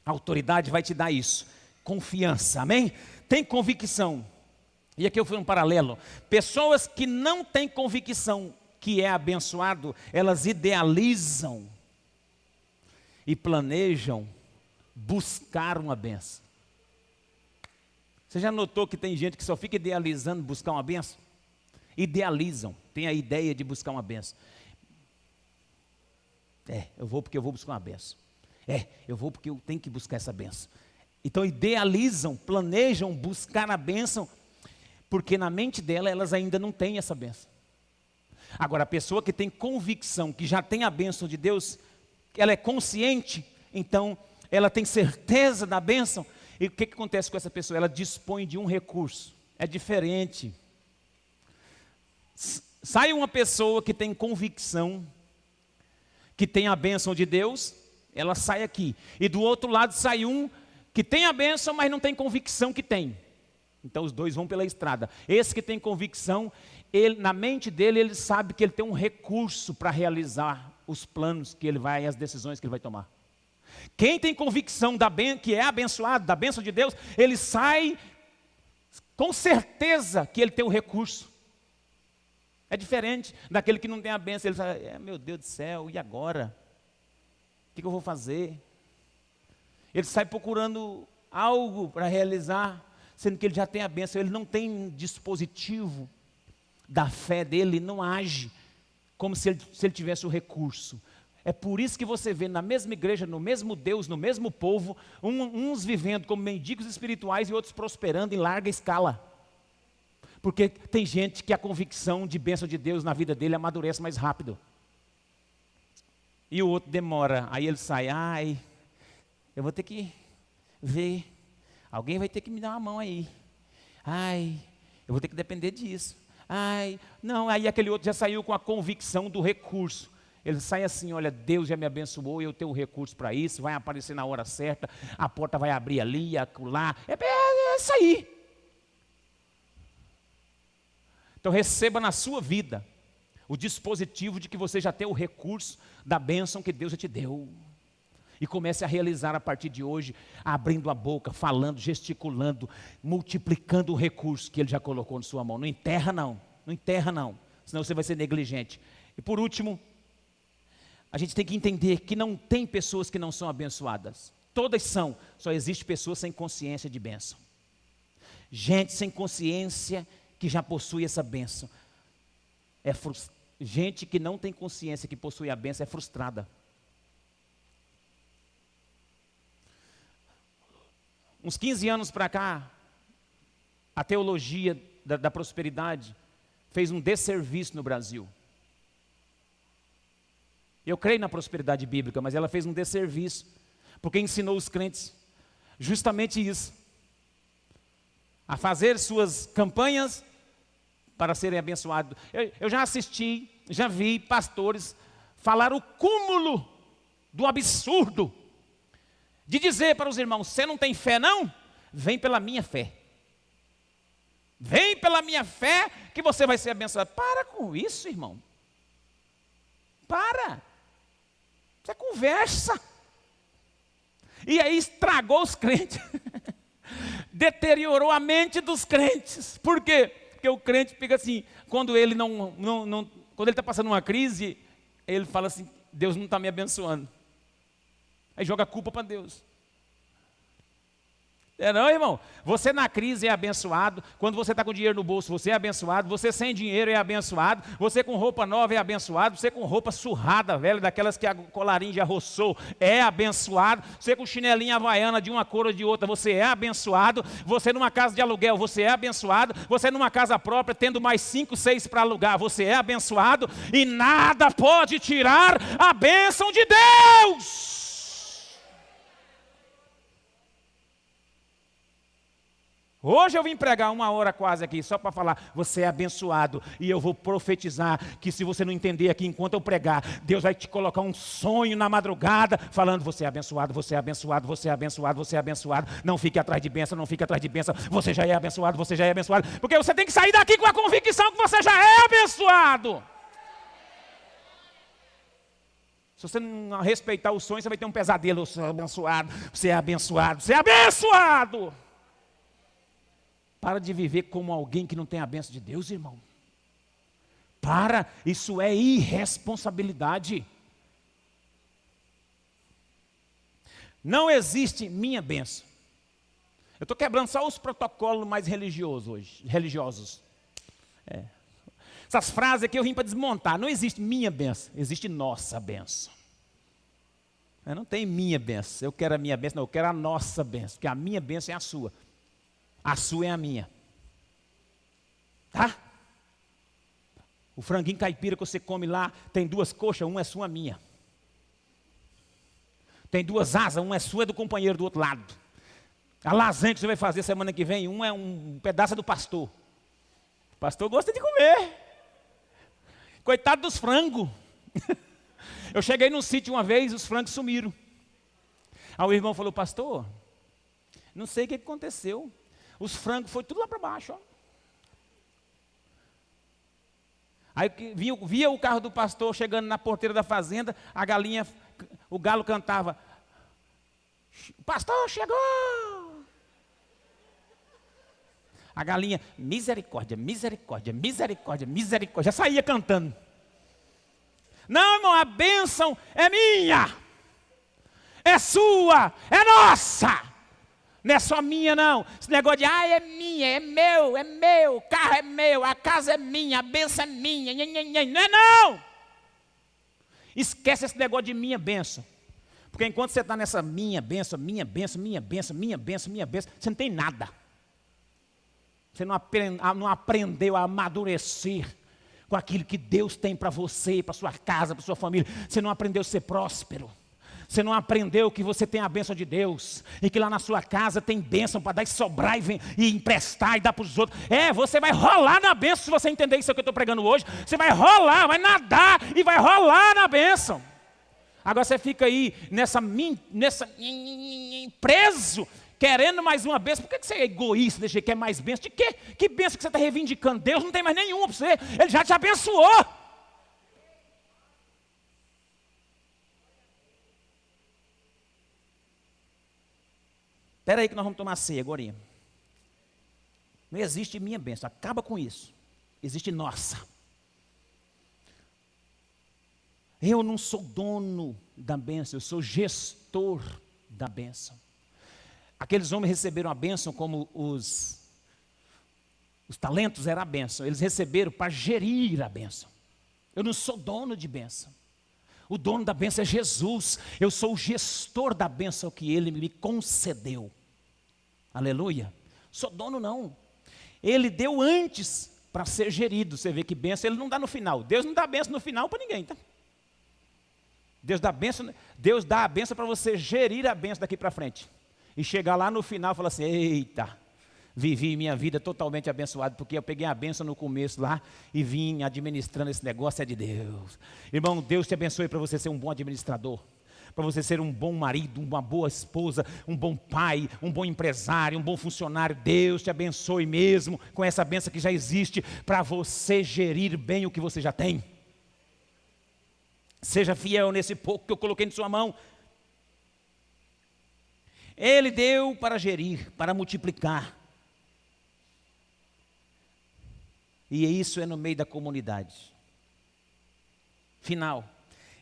A autoridade vai te dar isso, confiança, amém? Tem convicção. E aqui eu fui um paralelo. Pessoas que não têm convicção que é abençoado, elas idealizam e planejam buscar uma bênção. Você já notou que tem gente que só fica idealizando buscar uma bênção? Idealizam, tem a ideia de buscar uma bênção. Eu vou porque eu vou buscar uma bênção. Eu vou porque eu tenho que buscar essa bênção. Então idealizam, planejam buscar a bênção, porque na mente dela elas ainda não têm essa bênção. Agora a pessoa que tem convicção, que já tem a bênção de Deus, ela é consciente, então ela tem certeza da bênção. E o que acontece com essa pessoa? Ela dispõe de um recurso. É diferente. Sai uma pessoa que tem convicção, que tem a bênção de Deus, ela sai aqui. E do outro lado sai um que tem a bênção, mas não tem convicção que tem. Então os dois vão pela estrada. Esse que tem convicção, na mente dele, ele sabe que ele tem um recurso para realizar os planos que ele vai, as decisões que ele vai tomar. Quem tem convicção que é abençoado, da bênção de Deus, ele sai com certeza que ele tem o recurso. É diferente daquele que não tem a bênção. Ele fala, meu Deus do céu, e agora? O que eu vou fazer? Ele sai procurando algo para realizar, sendo que ele já tem a bênção. Ele não tem dispositivo da fé dele, não age como se ele tivesse o recurso. É por isso que você vê na mesma igreja, no mesmo Deus, no mesmo povo, uns vivendo como mendigos espirituais e outros prosperando em larga escala. Porque tem gente que a convicção de bênção de Deus na vida dele amadurece mais rápido. E o outro demora, aí ele sai, eu vou ter que ver, alguém vai ter que me dar uma mão aí. Eu vou ter que depender disso. Não, aí aquele outro já saiu com a convicção do recurso. Ele sai assim, olha, Deus já me abençoou, eu tenho o recurso para isso, vai aparecer na hora certa, a porta vai abrir ali, acolá, é isso aí. Então receba na sua vida o dispositivo de que você já tem o recurso da bênção que Deus já te deu. E comece a realizar a partir de hoje, abrindo a boca, falando, gesticulando, multiplicando o recurso que Ele já colocou na sua mão. Não enterra não, senão você vai ser negligente. E por último, a gente tem que entender que não tem pessoas que não são abençoadas. Todas são, só existe pessoas sem consciência de bênção. Gente sem consciência que já possui essa bênção. Gente que não tem consciência que possui a bênção é frustrada. Uns 15 anos para cá, a teologia da prosperidade fez um desserviço no Brasil. Eu creio na prosperidade bíblica, mas ela fez um desserviço, porque ensinou os crentes justamente isso, a fazer suas campanhas para serem abençoados. Eu já assisti, já vi pastores falar o cúmulo do absurdo de dizer para os irmãos, você não tem fé não? Vem pela minha fé. Vem pela minha fé que você vai ser abençoado. Para com isso, irmão. Para. Isso é conversa. E aí estragou os crentes. Deteriorou a mente dos crentes. Por quê? Porque o crente fica assim, quando ele quando ele está passando uma crise, ele fala assim, Deus não está me abençoando. Aí joga a culpa para Deus. Não, irmão? Você na crise é abençoado. Quando você está com dinheiro no bolso, você é abençoado. Você sem dinheiro é abençoado. Você com roupa nova é abençoado. Você com roupa surrada, velho, daquelas que a colarinho já roçou, é abençoado. Você com chinelinha havaiana de uma cor ou de outra, você é abençoado. Você numa casa de aluguel, você é abençoado. Você numa casa própria, tendo mais 5, 6 para alugar, você é abençoado. E nada pode tirar a bênção de Deus. Hoje eu vim pregar 1 hora quase aqui, só para falar, você é abençoado. E eu vou profetizar que se você não entender aqui enquanto eu pregar, Deus vai te colocar um sonho na madrugada, falando, você é abençoado, você é abençoado, você é abençoado, você é abençoado. Não fique atrás de bênção, não fique atrás de bênção. Você já é abençoado, você já é abençoado. Porque você tem que sair daqui com a convicção que você já é abençoado. Se você não respeitar o sonho, você vai ter um pesadelo. Você é abençoado, você é abençoado, você é abençoado. Para de viver como alguém que não tem a bênção de Deus, irmão. Para, isso é irresponsabilidade. Não existe minha bênção. Eu estou quebrando só os protocolos mais religiosos hoje. Essas frases aqui eu vim para desmontar. Não existe minha bênção, existe nossa bênção. Não tem minha bênção, eu quero a minha bênção, não, eu quero a nossa bênção, porque a minha bênção é a sua. A sua é a minha. Tá? O franguinho caipira que você come lá, tem 2 coxas, uma é sua, minha. Tem 2 asas, uma é sua e do companheiro do outro lado. A lasanha que você vai fazer semana que vem, um é um pedaço do pastor. O pastor gosta de comer. Coitado dos frangos. Eu cheguei num sítio uma vez, os frangos sumiram. Aí o irmão falou, pastor, não sei o que aconteceu. Os frangos foi tudo lá para baixo, ó. Aí via o carro do pastor chegando na porteira da fazenda, a galinha, o galo cantava, o pastor chegou! A galinha, misericórdia, misericórdia, misericórdia, misericórdia, já saía cantando. Não, irmão, a bênção é minha, é sua, é nossa. Não é só minha, não. Esse negócio de, é minha, é meu, o carro é meu, a casa é minha, a bênção é minha. Não é não. Esquece esse negócio de minha bênção. Porque enquanto você está nessa minha bênção, minha bênção, minha bênção, minha bênção, minha bênção, você não tem nada. Você não aprendeu a amadurecer com aquilo que Deus tem para você, para sua casa, para sua família. Você não aprendeu a ser próspero. Você não aprendeu que você tem a bênção de Deus e que lá na sua casa tem bênção para dar e sobrar e emprestar e dar para os outros. Você vai rolar na bênção se você entender isso que eu estou pregando hoje. Você vai rolar, vai nadar e vai rolar na bênção. Agora você fica aí preso, querendo mais uma bênção. Por que você é egoísta, deixa quer mais bênção? De quê? Que bênção que você está reivindicando? Deus não tem mais nenhuma para você. Ele já te abençoou. Espera aí que nós vamos tomar ceia agora. Não existe minha bênção, acaba com isso. Existe nossa. Eu não sou dono da bênção, eu sou gestor da bênção. Aqueles homens receberam a bênção como os talentos era a bênção. Eles receberam para gerir a bênção. Eu não sou dono de bênção. O dono da bênção é Jesus. Eu sou o gestor da bênção que Ele me concedeu. Aleluia. Sou dono não. Ele deu antes para ser gerido. Você vê que bênção Ele não dá no final. Deus não dá bênção no final para ninguém, tá? Deus dá a bênção para você gerir a bênção daqui para frente. E chegar lá no final e falar assim, eita, vivi minha vida totalmente abençoado, porque eu peguei a bênção no começo lá e vim administrando esse negócio, é de Deus. Irmão, Deus te abençoe para você ser um bom administrador, para você ser um bom marido, uma boa esposa, um bom pai, um bom empresário, um bom funcionário. Deus te abençoe mesmo com essa bênção que já existe, para você gerir bem o que você já tem. Seja fiel nesse pouco que eu coloquei em sua mão. Ele deu para gerir, para multiplicar. E isso é no meio da comunidade. Final,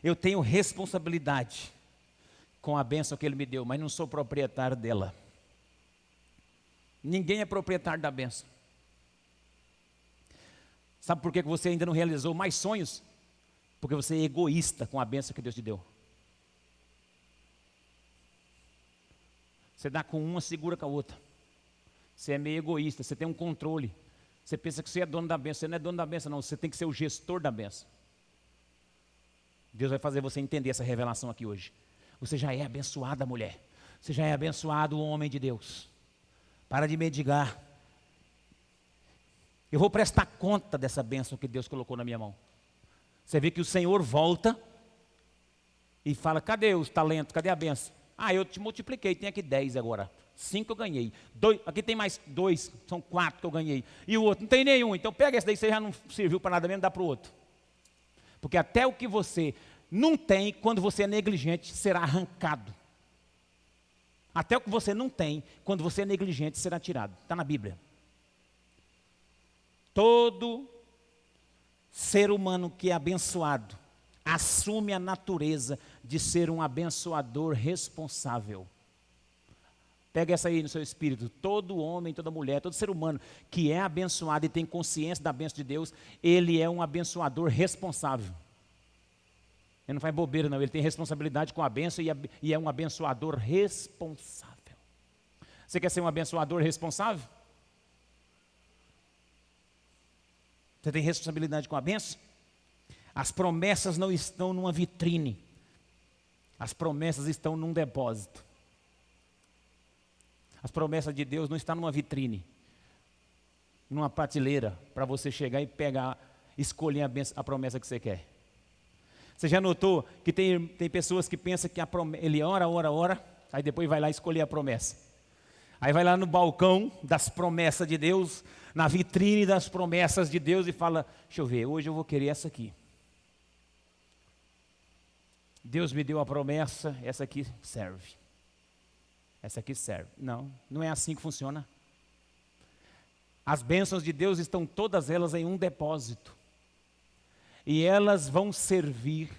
eu tenho responsabilidade com a bênção que Ele me deu, mas não sou proprietário dela. Ninguém é proprietário da bênção. Sabe por que você ainda não realizou mais sonhos? Porque você é egoísta com a bênção que Deus te deu. Você dá com uma, segura com a outra. Você é meio egoísta, você tem um controle. Você pensa que você é dono da bênção. Você não é dono da bênção, não. Você tem que ser o gestor da bênção. Deus vai fazer você entender essa revelação aqui hoje. Você já é abençoada, mulher. Você já é abençoado, homem de Deus. Para de mendigar. Eu vou prestar conta dessa bênção que Deus colocou na minha mão. Você vê que o Senhor volta e fala, cadê os talentos, cadê a bênção? Ah, eu te multipliquei, tem aqui 10 agora. 5 eu ganhei. Aqui tem mais 2, são 4 que eu ganhei. E o outro, não tem nenhum. Então pega esse daí, você já não serviu para nada mesmo, dá para o outro. Porque até o que você não tem, quando você é negligente, será arrancado. Até o que você não tem, quando você é negligente, será tirado. Está na Bíblia. Todo ser humano que é abençoado assume a natureza de ser um abençoador responsável. Pega essa aí no seu espírito. Todo homem, toda mulher, todo ser humano que é abençoado e tem consciência da bênção de Deus, ele é um abençoador responsável. Ele não faz bobeira não, ele tem responsabilidade com a bênção e é um abençoador responsável. Você quer ser um abençoador responsável? Você tem responsabilidade com a bênção? As promessas não estão numa vitrine. As promessas estão num depósito. As promessas de Deus não estão numa vitrine, numa prateleira, para você chegar e pegar, escolher a promessa que você quer. Você já notou que tem pessoas que pensam que ele ora, aí depois vai lá escolher a promessa. Aí vai lá no balcão das promessas de Deus, na vitrine das promessas de Deus e fala, deixa eu ver, hoje eu vou querer essa aqui. Deus me deu a promessa, essa aqui serve. Essa aqui serve. Não, não é assim que funciona. As bênçãos de Deus estão todas elas em um depósito. E elas vão servir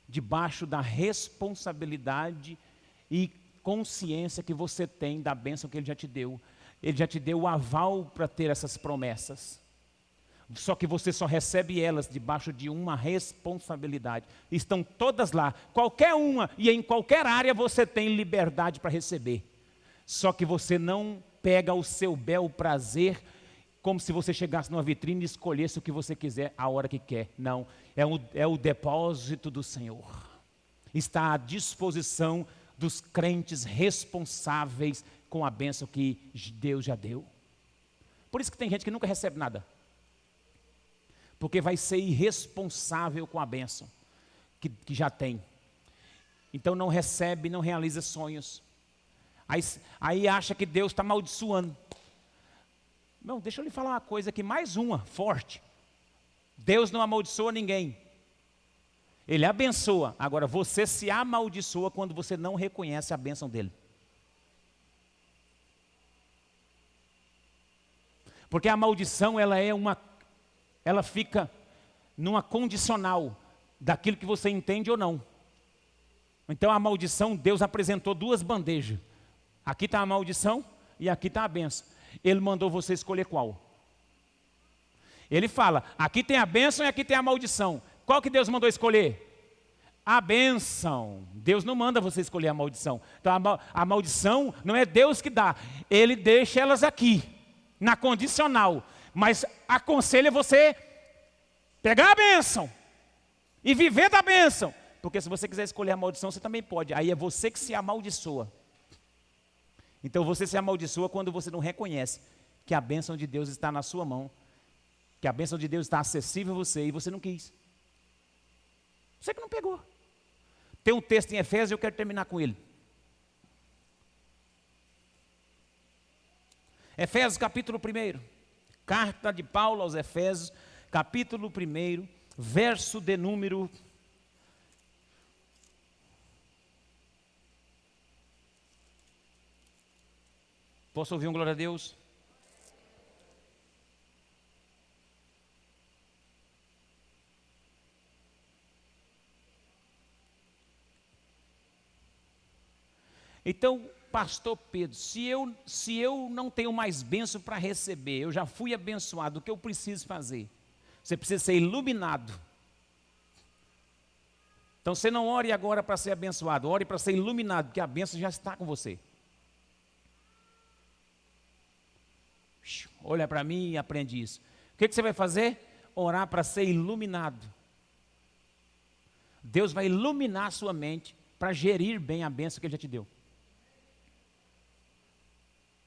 debaixo da responsabilidade e consciência que você tem da bênção que Ele já te deu. Ele já te deu o aval para ter essas promessas. Só que você só recebe elas debaixo de uma responsabilidade. Estão todas lá, qualquer uma, e em qualquer área você tem liberdade para receber. Só que você não pega o seu bel prazer, como se você chegasse numa vitrine e escolhesse o que você quiser, a hora que quer. Não, é o depósito do Senhor. Está à disposição dos crentes responsáveis com a bênção que Deus já deu. Por isso que tem gente que nunca recebe nada. Porque vai ser irresponsável com a bênção que já tem. Então não recebe, não realiza sonhos. Aí acha que Deus está amaldiçoando. Não, deixa eu lhe falar uma coisa aqui, mais uma, forte. Deus não amaldiçoa ninguém. Ele abençoa. Agora você se amaldiçoa quando você não reconhece a bênção dele. Porque a maldição ela fica numa condicional daquilo que você entende ou não. Então a maldição, Deus apresentou duas bandejas. Aqui está a maldição e aqui está a bênção. Ele mandou você escolher qual. Ele fala, aqui tem a bênção e aqui tem a maldição. Qual que Deus mandou escolher? A bênção. Deus não manda você escolher a maldição. Então a maldição não é Deus que dá. Ele deixa elas aqui, na condicional. Mas aconselha você pegar a bênção e viver da bênção. Porque se você quiser escolher a maldição, você também pode. Aí é você que se amaldiçoa. Então você se amaldiçoa quando você não reconhece que a bênção de Deus está na sua mão, que a bênção de Deus está acessível a você e você não quis. Você que não pegou. Tem um texto em Efésios e eu quero terminar com ele. Efésios capítulo 1. Carta de Paulo aos Efésios, capítulo 1, verso de número... Posso ouvir um glória a Deus? Então, pastor Pedro, se eu não tenho mais bênção para receber, eu já fui abençoado, o que eu preciso fazer? Você precisa ser iluminado. Então você não ore agora para ser abençoado, ore para ser iluminado, porque a bênção já está com você. Olha para mim e aprende isso. O que você vai fazer? Orar para ser iluminado. Deus vai iluminar a sua mente para gerir bem a bênção que Ele já te deu.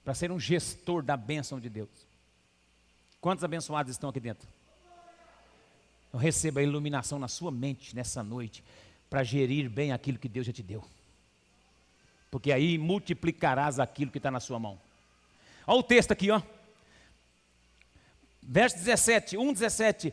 Para ser um gestor da bênção de Deus. Quantos abençoados estão aqui dentro? Então, receba a iluminação na sua mente nessa noite, para gerir bem aquilo que Deus já te deu. Porque aí multiplicarás aquilo que está na sua mão. Olha o texto aqui, ó. Verso 17, 1:17.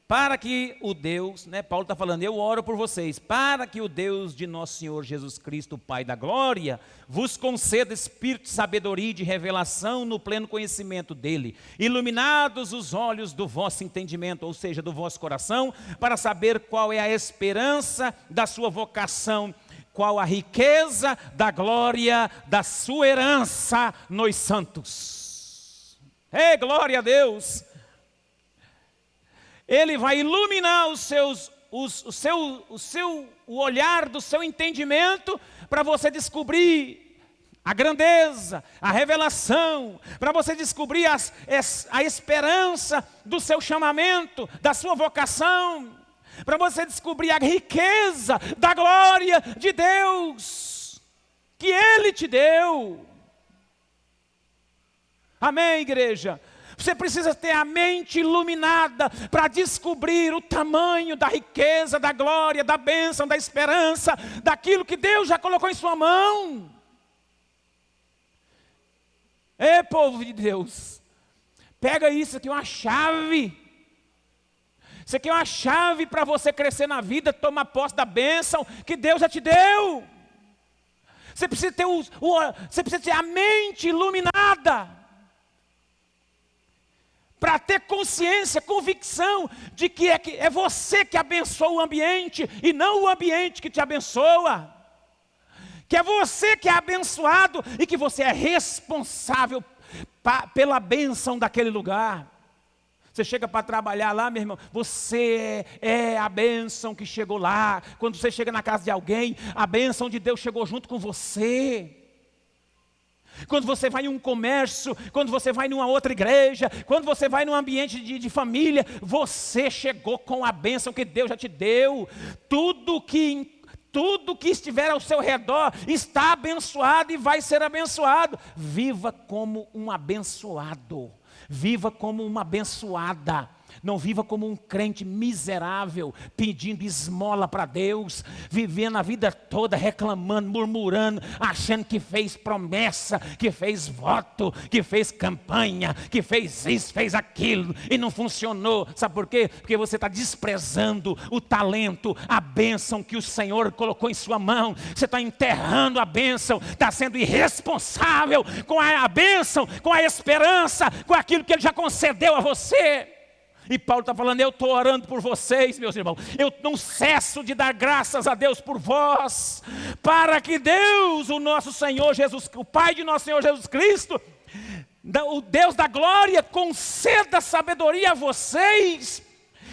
Para que o Deus, Paulo está falando, eu oro por vocês, para que o Deus de nosso Senhor Jesus Cristo, o Pai da glória, vos conceda espírito de sabedoria e de revelação no pleno conhecimento dEle, iluminados os olhos do vosso entendimento, ou seja, do vosso coração, para saber qual é a esperança da sua vocação, qual a riqueza da glória da sua herança nos santos. Ei, glória a Deus! Ele vai iluminar o olhar do seu entendimento para você descobrir a grandeza, a revelação, para você descobrir a esperança do seu chamamento, da sua vocação, para você descobrir a riqueza da glória de Deus que Ele te deu. Amém, igreja? Você precisa ter a mente iluminada para descobrir o tamanho da riqueza, da glória, da bênção, da esperança, daquilo que Deus já colocou em sua mão. Povo de Deus, pega isso aqui, uma chave. Isso aqui é uma chave para você crescer na vida, tomar posse da bênção que Deus já te deu. Você precisa ter a mente iluminada, para ter consciência, convicção de que é você que abençoa o ambiente e não o ambiente que te abençoa. Que é você que é abençoado e que você é responsável pela bênção daquele lugar. Você chega para trabalhar lá, meu irmão, você é a bênção que chegou lá. Quando você chega na casa de alguém, a bênção de Deus chegou junto com você. Quando você vai em um comércio, quando você vai em uma outra igreja, quando você vai num ambiente de família, você chegou com a bênção que Deus já te deu. Tudo que estiver ao seu redor está abençoado e vai ser abençoado. Viva como um abençoado, viva como uma abençoada. Não viva como um crente miserável, pedindo esmola para Deus, vivendo a vida toda reclamando, murmurando, achando que fez promessa, que fez voto, que fez campanha, que fez isso, fez aquilo, e não funcionou. Sabe por quê? Porque você está desprezando o talento, a bênção que o Senhor colocou em sua mão. Você está enterrando a bênção, está sendo irresponsável com a bênção, com a esperança, com aquilo que Ele já concedeu a você. E Paulo está falando, eu estou orando por vocês, meus irmãos. Eu não cesso de dar graças a Deus por vós, para que Deus, o nosso Senhor Jesus, o Pai de nosso Senhor Jesus Cristo, o Deus da glória, conceda sabedoria a vocês,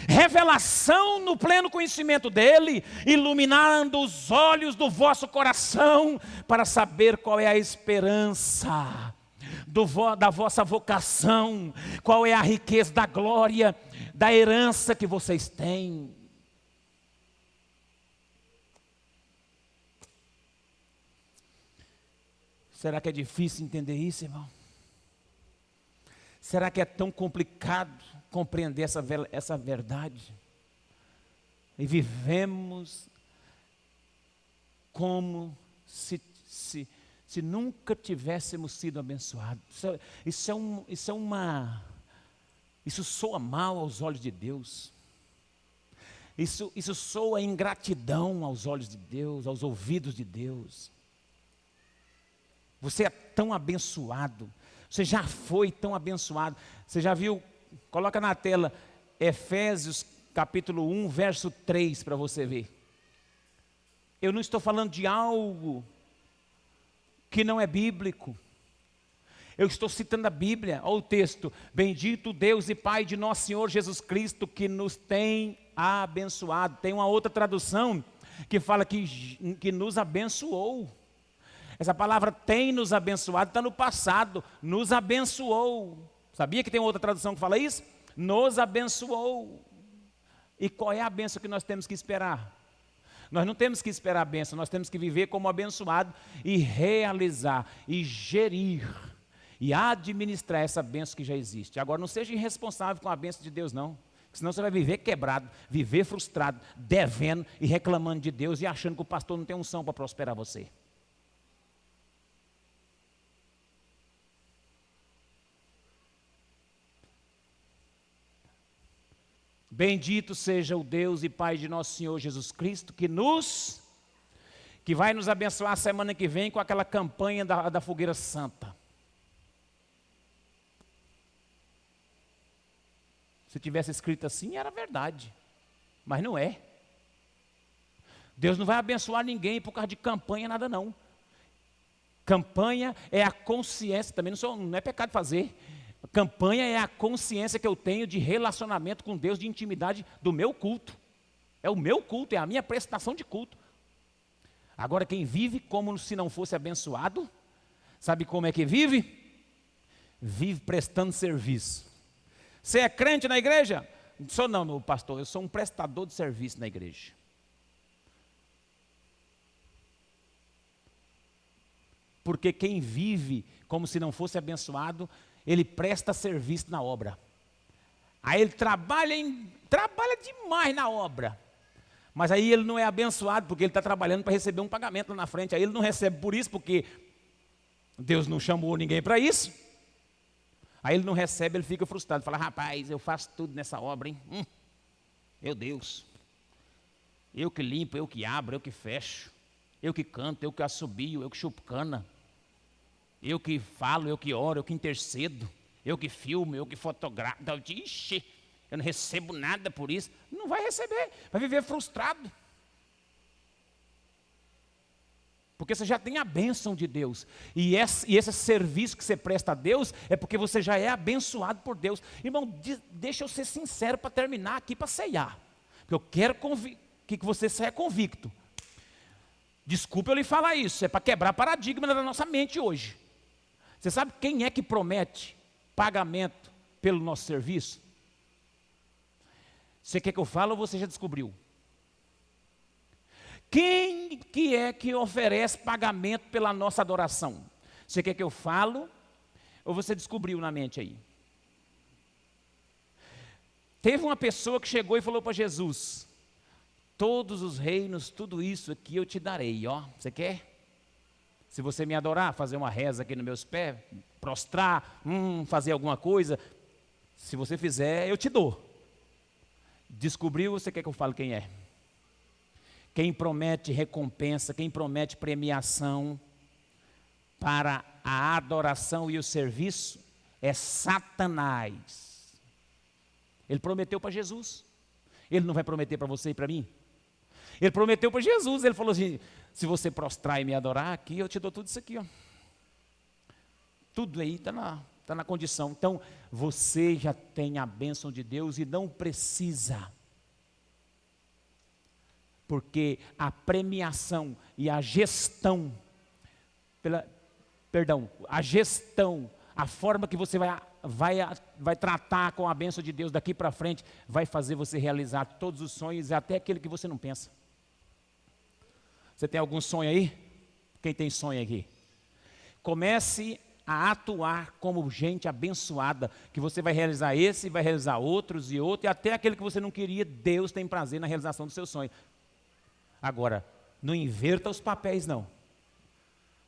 revelação no pleno conhecimento dEle, iluminando os olhos do vosso coração, para saber qual é a esperança da vossa vocação, qual é a riqueza da glória, da herança que vocês têm. Será que é difícil entender isso, irmão? Será que é tão complicado compreender essa verdade? E vivemos como se nunca tivéssemos sido abençoados. Isso soa mal aos olhos de Deus. Isso soa ingratidão aos olhos de Deus, aos ouvidos de Deus. Você é tão abençoado. Você já foi tão abençoado. Você já viu? Coloca na tela Efésios capítulo 1, verso 3 para você ver. Eu não estou falando de algo que não é bíblico. Eu estou citando a Bíblia, olha o texto: bendito Deus e Pai de nosso Senhor Jesus Cristo, que nos tem abençoado. Tem uma outra tradução que fala que nos abençoou. Essa palavra tem nos abençoado, está no passado, nos abençoou. Sabia que tem outra tradução que fala isso? Nos abençoou. E qual é a bênção que nós temos que esperar? Nós não temos que esperar a bênção, nós temos que viver como abençoado e realizar, e gerir, e administrar essa bênção que já existe. Agora, não seja irresponsável com a bênção de Deus, não. Senão você vai viver quebrado, viver frustrado, devendo e reclamando de Deus e achando que o pastor não tem unção para prosperar você. Bendito seja o Deus e Pai de nosso Senhor Jesus Cristo, que vai nos abençoar a semana que vem com aquela campanha da fogueira santa. Se tivesse escrito assim, era verdade, mas não é. Deus não vai abençoar ninguém por causa de campanha, nada não. Campanha é a consciência, também não é pecado fazer. Campanha é a consciência que eu tenho de relacionamento com Deus, de intimidade do meu culto. É o meu culto, é a minha prestação de culto. Agora, quem vive como se não fosse abençoado, sabe como é que vive? Vive prestando serviço. Você é crente na igreja? Sou não, meu pastor, eu sou um prestador de serviço na igreja. Porque quem vive como se não fosse abençoado, ele presta serviço na obra. Aí ele trabalha demais na obra. Mas aí ele não é abençoado porque ele está trabalhando para receber um pagamento lá na frente. Aí ele não recebe por isso porque Deus não chamou ninguém para isso. Aí ele não recebe, ele fica frustrado. Fala, rapaz, eu faço tudo nessa obra, hein? Meu Deus. Eu que limpo, eu que abro, eu que fecho. Eu que canto, eu que assobio, eu que chupo cana. Eu que falo, eu que oro, eu que intercedo, eu que filmo, eu que fotografo. Ixi, eu não recebo nada por isso. Não vai receber, vai viver frustrado. Porque você já tem a bênção de Deus. E esse serviço que você presta a Deus é porque você já é abençoado por Deus. Irmão, deixa eu ser sincero para terminar aqui, para ceiar. Porque eu quero que você saia convicto. Desculpa eu lhe falar isso, é para quebrar paradigma da nossa mente hoje. Você sabe quem é que promete pagamento pelo nosso serviço? Você quer que eu fale ou você já descobriu? Quem que é que oferece pagamento pela nossa adoração? Você quer que eu fale ou você descobriu na mente aí? Teve uma pessoa que chegou e falou para Jesus: todos os reinos, tudo isso aqui eu te darei, ó. Você quer? Se você me adorar, fazer uma reza aqui nos meus pés, prostrar, fazer alguma coisa, se você fizer, eu te dou. Descobriu, você quer que eu fale quem é? Quem promete recompensa, quem promete premiação para a adoração e o serviço é Satanás. Ele prometeu para Jesus. Ele não vai prometer para você e para mim? Ele prometeu para Jesus, ele falou assim: se você prostrar e me adorar aqui, eu te dou tudo isso aqui, ó. Tudo aí está na condição. Então, você já tem a bênção de Deus e não precisa. Porque a premiação e a gestão, a forma que você vai tratar com a bênção de Deus daqui para frente, vai fazer você realizar todos os sonhos, até aquele que você não pensa. Você tem algum sonho aí? Quem tem sonho aqui? Comece a atuar como gente abençoada, que você vai realizar esse, vai realizar outros e outros, e até aquele que você não queria, Deus tem prazer na realização do seu sonho. Agora, não inverta os papéis não.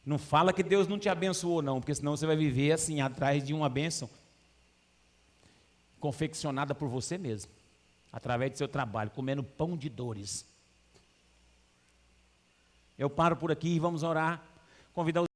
Não fala que Deus não te abençoou não, porque senão você vai viver assim, atrás de uma bênção confeccionada por você mesmo, através do seu trabalho, comendo pão de dores. Eu paro por aqui e vamos orar, convidar os